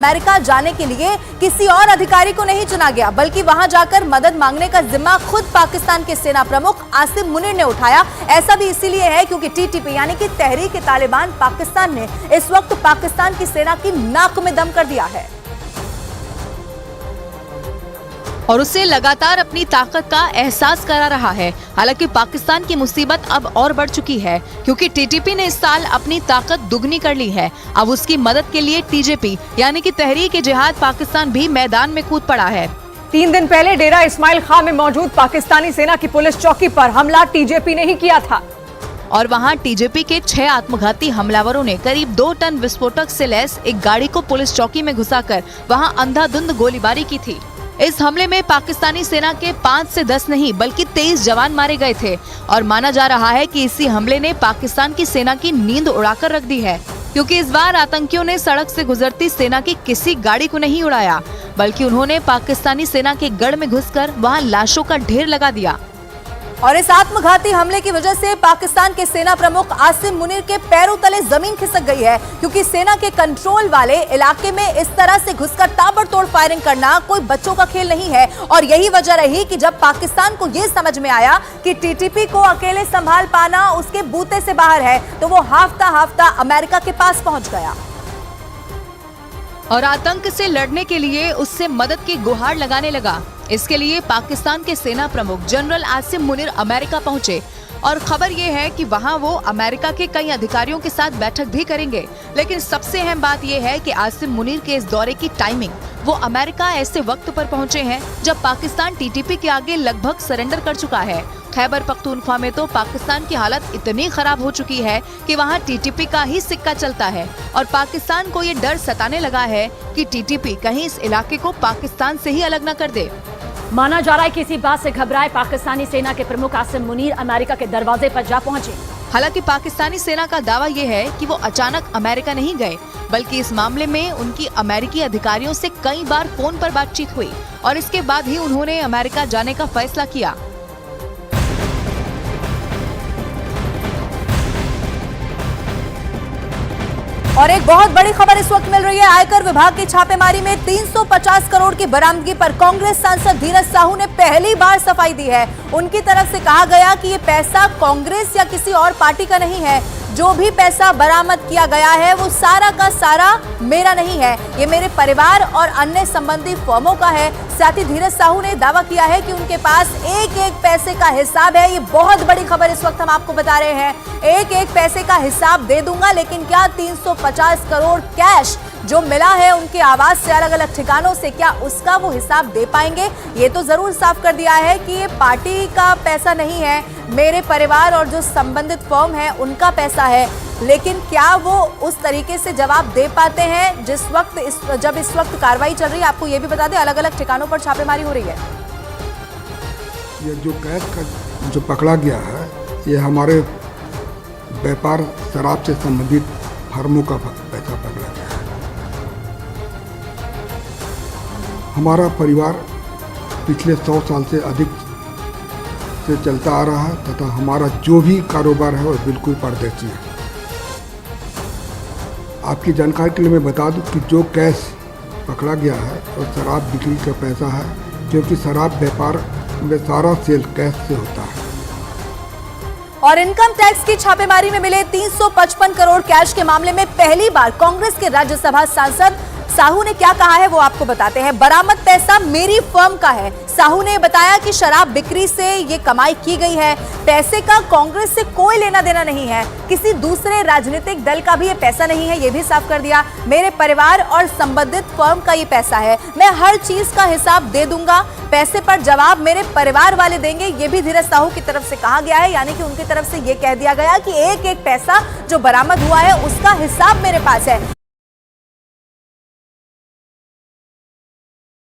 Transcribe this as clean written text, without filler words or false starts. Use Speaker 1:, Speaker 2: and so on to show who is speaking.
Speaker 1: America जाने के लिए किसी और अधिकारी को नहीं चुना गया, बल्कि वहां जाकर मदद मांगने का जिम्मा खुद पाकिस्तान के सेना प्रमुख आसिम मुनीर ने उठाया। ऐसा भी इसीलिए है क्योंकि टीटीपी यानी कि तहरीक-ए-तालिबान पाकिस्तान ने इस वक्त पाकिस्तान की सेना की नाक में दम कर दिया है
Speaker 2: और उसे लगातार अपनी ताकत का एहसास करा रहा है। हालांकि पाकिस्तान की मुसीबत अब और बढ़ चुकी है क्योंकि टीटीपी ने इस साल अपनी ताकत दुगनी कर ली है। अब उसकी मदद के लिए टीजेपी यानी कि तहरीक-ए-जिहाद पाकिस्तान भी मैदान में कूद पड़ा है।
Speaker 3: 3 दिन पहले डेरा इस्माइल खां में मौजूद पाकिस्तानी सेना की पुलिस चौकी पर हमला टीजेपी ने ही किया था
Speaker 2: और वहां टीजेपी के 6 आत्मघाती हमलावरों ने करीब 2 टन विस्फोटक से लैस एक गाड़ी को पुलिस चौकी में घुसाकर वहां अंधाधुंध गोलीबारी की थी। इस हमले में पाकिस्तानी सेना के 5 से 10 नहीं बल्कि 23 जवान मारे गए थे और माना जा रहा है कि इसी हमले ने पाकिस्तान की सेना की नींद उड़ाकर रख दी है, क्योंकि इस बार आतंकियों ने सड़क से गुजरती सेना की किसी गाड़ी को नहीं उड़ाया, बल्कि उन्होंने पाकिस्तानी सेना के गढ़ में घुसकर वहां लाशों का ढेर लगा दिया।
Speaker 1: और इस आत्मघाती हमले की वजह से पाकिस्तान के सेना प्रमुख आसिम मुनीर के पैरों तले जमीन खिसक गई है, क्योंकि सेना के कंट्रोल वाले इलाके में इस तरह से घुसकर ताबड़तोड़ फायरिंग करना कोई बच्चों का खेल नहीं है। और यही वजह रही कि जब पाकिस्तान को यह समझ में आया कि टीटीपी को अकेले संभाल पाना उसके बूते से बाहर है, तो वो हाफता हाफता अमेरिका के पास पहुंच गया
Speaker 2: और आतंक से लड़ने के लिए उससे मदद की गुहार लगाने लगा। इसके लिए पाकिस्तान के सेना प्रमुख जनरल आसिम मुनीर अमेरिका पहुंचे और खबर ये है कि वहां वो अमेरिका के कई अधिकारियों के साथ बैठक भी करेंगे। लेकिन सबसे अहम बात ये है कि आसिम मुनीर के इस दौरे की टाइमिंग, वो अमेरिका ऐसे वक्त पर पहुंचे हैं जब पाकिस्तान टीटीपी के आगे लगभग सरेंडर कर चुका है। खैबर पख्तूनख्वा में तो पाकिस्तान की हालत इतनी खराब हो चुकी है कि वहां टीटीपी का ही सिक्का चलता है और पाकिस्तान को ये डर सताने लगा है कि टीटीपी कहीं इस इलाके को पाकिस्तान से ही अलग न कर दे।
Speaker 3: माना जा रहा है कि इसी बात से घबराए पाकिस्तानी सेना के प्रमुख आसिम मुनीर अमेरिका के दरवाजे पर जा पहुंचे।
Speaker 2: हालांकि पाकिस्तानी सेना का दावा ये है कि वो अचानक अमेरिका नहीं गए, बल्कि इस मामले में उनकी अमेरिकी अधिकारियों से कई बार फोन पर बातचीत हुई और इसके बाद ही उन्होंने अमेरिका जाने का फैसला किया।
Speaker 1: और एक बहुत बड़ी खबर इस वक्त मिल रही है। आयकर विभाग की छापेमारी में 350 करोड़ की बरामदगी पर कांग्रेस सांसद धीरज साहू ने पहली बार सफाई दी है। उनकी तरफ से कहा गया कि ये पैसा कांग्रेस या किसी और पार्टी का नहीं है। जो भी पैसा बरामद किया गया है वो सारा का सारा मेरा नहीं है, ये मेरे परिवार और अन्य संबंधी फर्मों का है। साथ ही धीरज साहू ने दावा किया है कि उनके पास एक एक पैसे का हिसाब है। ये बहुत बड़ी खबर इस वक्त हम आपको बता रहे हैं। एक एक पैसे का हिसाब दे दूंगा, लेकिन क्या 350 करोड़ कैश जो मिला है उनके आवास से अलग अलग ठिकानों से, क्या उसका वो हिसाब दे पाएंगे? ये तो जरूर साफ कर दिया है कि ये पार्टी का पैसा नहीं है, मेरे परिवार और जो संबंधित फर्म है उनका पैसा है। लेकिन क्या वो उस तरीके से जवाब दे पाते हैं जिस वक्त जब इस वक्त कार्रवाई चल रही है? आपको ये भी बता दें, अलग अलग ठिकानों पर छापेमारी हो रही है।
Speaker 4: ये जो कैश का जो पकड़ा गया है, ये हमारे व्यापार शराब से संबंधित फर्मों का पैसा पकड़ा गया है। हमारा परिवार पिछले 100 साल से अधिक से चलता आ रहा है तथा हमारा जो भी कारोबार है वो बिल्कुल पारदर्शी है। आपकी जानकारी के लिए मैं बता दूं कि जो कैश पकड़ा गया है और शराब बिक्री का पैसा है, क्योंकि शराब व्यापार में सारा सेल कैश से होता है।
Speaker 1: और इनकम टैक्स की छापेमारी में मिले 355 करोड़ कैश के मामले में पहली बार कांग्रेस के राज्यसभा सांसद साहू ने क्या कहा है वो आपको बताते हैं। बरामद पैसा मेरी फर्म का है। साहू ने बताया कि शराब बिक्री से ये कमाई की गई है, पैसे का कांग्रेस से कोई लेना देना नहीं है, किसी दूसरे राजनीतिक दल का भी ये पैसा नहीं है, ये भी साफ कर दिया। मेरे परिवार और संबंधित फर्म का ये पैसा है, मैं हर चीज का हिसाब दे दूंगा, पैसे पर जवाब मेरे परिवार वाले देंगे, ये भी धीरज साहू की तरफ से कहा गया है। यानी कि उनकी तरफ से ये कह दिया गया कि एक एक पैसा जो बरामद हुआ है उसका हिसाब मेरे पास है।